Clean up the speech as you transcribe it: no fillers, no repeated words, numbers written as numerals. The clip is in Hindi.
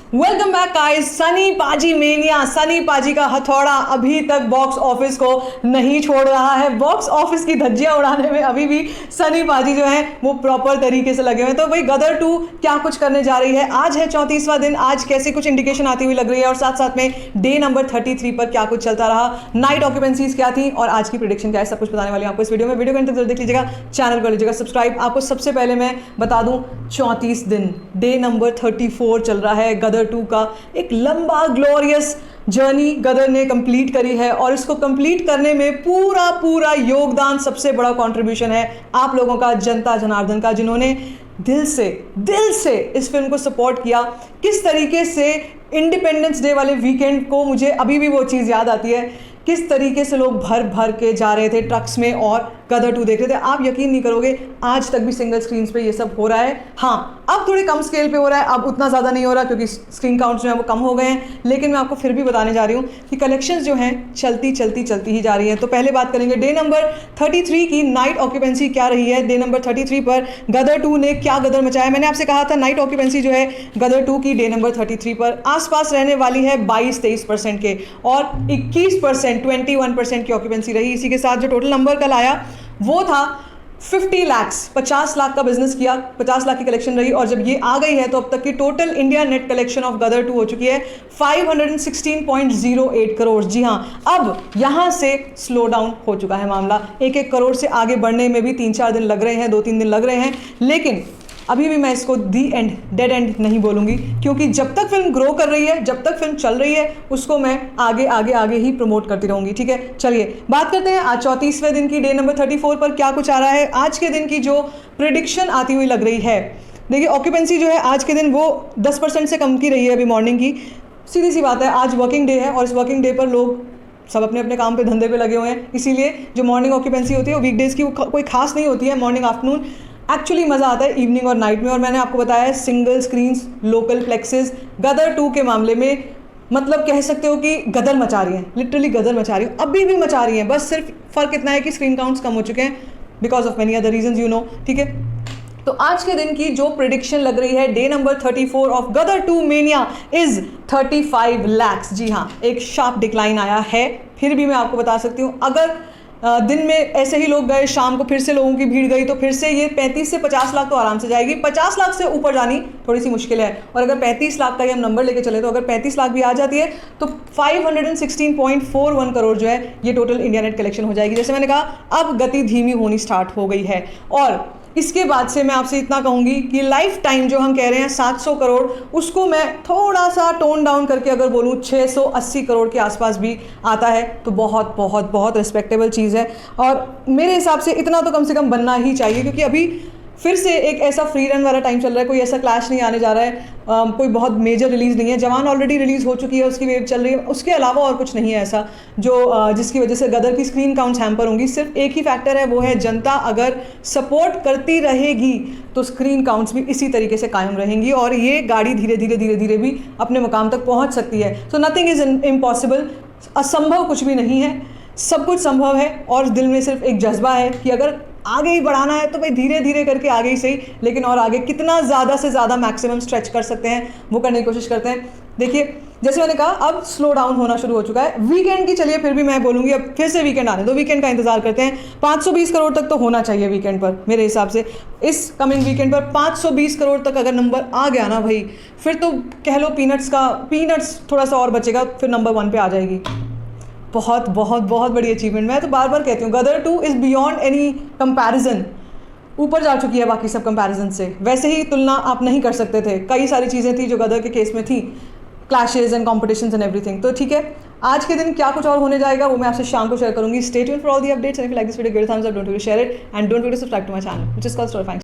Welcome back guys. सनी पाजी मेनिया, सनी पाजी का हथौड़ा अभी तक बॉक्स ऑफिस को नहीं छोड़ रहा है। बॉक्स ऑफिस की धज्जियां उड़ाने में अभी भी सनी पाजी जो है वो प्रॉपर तरीके से लगे हुए हैं। तो भाई गदर 2 क्या कुछ करने जा रही है। आज है 34वां दिन। आज कैसे कुछ इंडिकेशन आती हुई लग रही है और साथ साथ में डे नंबर 33 पर क्या कुछ चलता रहा, नाइट ऑक्यूपेंसीज क्या थी और आज की प्रेडिक्शन क्या है, सब कुछ बताने वाली हूं आपको इस वीडियो में। वीडियो को अंत तक देख लीजिएगा, चैनल कर लीजिएगा सब्सक्राइब। आपको सबसे पहले मैं बता दूं 34 दिन, डे नंबर 34 चल रहा है गदर 2 का। एक लंबा ग्लोरियस जर्नी गदर ने कंप्लीट करी है और इसको कंप्लीट करने में पूरा योगदान, सबसे बड़ा कंट्रीब्यूशन है आप लोगों का, जनता जनार्दन का, जिन्होंने दिल से इस फिल्म को सपोर्ट किया। किस तरीके से इंडिपेंडेंस डे वाले वीकेंड को, मुझे अभी भी वो चीज़ याद आती है, किस तरीके से लोग भर के जा रहे थे ट्रक्स में और गदर 2 देख रहे थे। आप यकीन नहीं करोगे, आज तक भी सिंगल स्क्रीन पे ये सब हो रहा है। हाँ, अब थोड़े कम स्केल पे हो रहा है, अब उतना ज़्यादा नहीं हो रहा क्योंकि स्क्रीन काउंट्स जो है वो कम हो गए हैं। लेकिन मैं आपको फिर भी बताने जा रही हूँ कि कलेक्शंस जो हैं चलती ही जा रही हैं। तो पहले बात करेंगे डे नंबर 33 की नाइट ऑक्यूपेंसी क्या रही है। डे नंबर 33 पर गदर 2 ने क्या गदर मचाया। मैंने आपसे कहा था नाइट ऑक्यूपेंसी जो है गदर 2 की डे नंबर 33 पर आसपास रहने वाली है 22-23% के, और 21% की ऑक्यूपेंसी रही। इसी के साथ जो टोटल नंबर कल आया वो था 50 लाख, 50 लाख का बिजनेस किया, 50 लाख की कलेक्शन रही। और जब ये आ गई है तो अब तक की total India net collection of Gadar 2 हो चुकी है 516.08 करोड़। जी हाँ, अब यहाँ से स्लो डाउन हो चुका है मामला। 1-1 करोड़ से आगे बढ़ने में भी 3-4 दिन लग रहे हैं, 2-3 दिन लग रहे हैं। लेकिन अभी भी मैं इसको डेड एंड नहीं बोलूँगी, क्योंकि जब तक फिल्म ग्रो कर रही है, जब तक फिल्म चल रही है, उसको मैं आगे ही प्रमोट करती रहूँगी। ठीक है, चलिए बात करते हैं आज 34वें दिन की, डे नंबर 34 पर क्या कुछ आ रहा है। आज के दिन की जो प्रेडिक्शन आती हुई लग रही है, देखिए ऑक्यूपेंसी जो है आज के दिन वो 10% से कम की रही है अभी मॉर्निंग की। सीधी सी बात है, आज वर्किंग डे है और इस वर्किंग डे पर लोग सब अपने अपने काम पे, धंधे पे लगे हुए हैं। इसीलिए जो मॉर्निंग ऑक्यूपेंसी होती है वो वीकडेज़ की कोई खास नहीं होती है। मॉर्निंग आफ्टरनून एक्चुअली मज़ा आता है इवनिंग और नाइट में। और मैंने आपको बताया है सिंगल स्क्रीन्स, लोकल प्लेक्सेस गदर 2 के मामले में मतलब कह सकते हो कि गदर मचा रही हैं, लिटरली गदर मचा रही हैं, अभी भी मचा रही हैं। बस सिर्फ फ़र्क इतना है कि स्क्रीन काउंट्स कम हो चुके हैं because of many other reasons, you know. ठीक है, तो आज के दिन की जो प्रेडिक्शन लग रही है, day number 34 of Gadar 2 mania is 35 lakh. जी हाँ, एक शार्प डिक्लाइन आया है। फिर भी मैं आपको बता सकती हूँ, अगर दिन में ऐसे ही लोग गए, शाम को फिर से लोगों की भीड़ गई, तो फिर से ये 35 से 50 लाख तो आराम से जाएगी। 50 लाख से ऊपर जानी थोड़ी सी मुश्किल है। और अगर 35 लाख का ही हम नंबर लेके चले तो अगर 35 लाख भी आ जाती है तो 516.41 करोड़ जो है ये टोटल इंडिया नेट कलेक्शन हो जाएगी। जैसे मैंने कहा, अब गति धीमी होनी स्टार्ट हो गई है। और इसके बाद से मैं आपसे इतना कहूँगी कि लाइफ टाइम जो हम कह रहे हैं 700 करोड़, उसको मैं थोड़ा सा टोन डाउन करके अगर बोलूँ 680 करोड़ के आसपास भी आता है तो बहुत रिस्पेक्टेबल चीज़ है। और मेरे हिसाब से इतना तो कम से कम बनना ही चाहिए, क्योंकि अभी फिर से एक ऐसा फ्री रन वाला टाइम चल रहा है, कोई ऐसा क्लैश नहीं आने जा रहा है, कोई बहुत मेजर रिलीज़ नहीं है। जवान ऑलरेडी रिलीज़ हो चुकी है, उसकी वेव चल रही है, उसके अलावा और कुछ नहीं है ऐसा जो जिसकी वजह से गदर की स्क्रीन काउंट्स हैम्पर होंगी। सिर्फ एक ही फैक्टर है, वो है जनता अगर सपोर्ट करती रहेगी तो स्क्रीन काउंट्स भी इसी तरीके से कायम रहेंगी और ये गाड़ी धीरे धीरे भी अपने मुकाम तक पहुँच सकती है। सो नथिंग इज़ इम्पॉसिबल, असंभव कुछ भी नहीं है, सब कुछ संभव है। और दिल में सिर्फ एक जज्बा है कि अगर आगे ही बढ़ाना है तो भाई धीरे करके आगे ही सही, लेकिन और आगे कितना ज़्यादा से ज़्यादा मैक्सिमम स्ट्रेच कर सकते हैं वो करने की कोशिश करते हैं। देखिए, जैसे मैंने कहा, अब स्लो डाउन होना शुरू हो चुका है वीकेंड की। चलिए फिर भी मैं बोलूँगी अब फिर से वीकेंड आने दो, वीकेंड का इंतजार करते हैं। 520 करोड़ तक तो होना चाहिए वीकेंड पर मेरे हिसाब से। इस कमिंग वीकेंड पर 520 करोड़ तक अगर नंबर आ गया ना भाई, फिर तो कह लो पीनट्स थोड़ा सा और बचेगा, फिर नंबर 1 पे आ जाएगी। बहुत बड़ी अचीवमेंट। मैं तो बार कहती हूँ गदर 2 इज़ बियॉन्ड एनी कंपैरिजन, ऊपर जा चुकी है बाकी सब कंपैरिजन से। वैसे ही तुलना आप नहीं कर सकते थे, कई सारी चीज़ें थी जो गदर के केस में थी, clashes and competitions and everything. तो ठीक है, आज के दिन क्या कुछ और होने जाएगा वो मैं आपसे शाम को शेयर करूँगी। Stay tuned for all the updates and if you like this video, give a thumbs up, don't forget to share it and don't forget to subscribe to my channel which is called story find.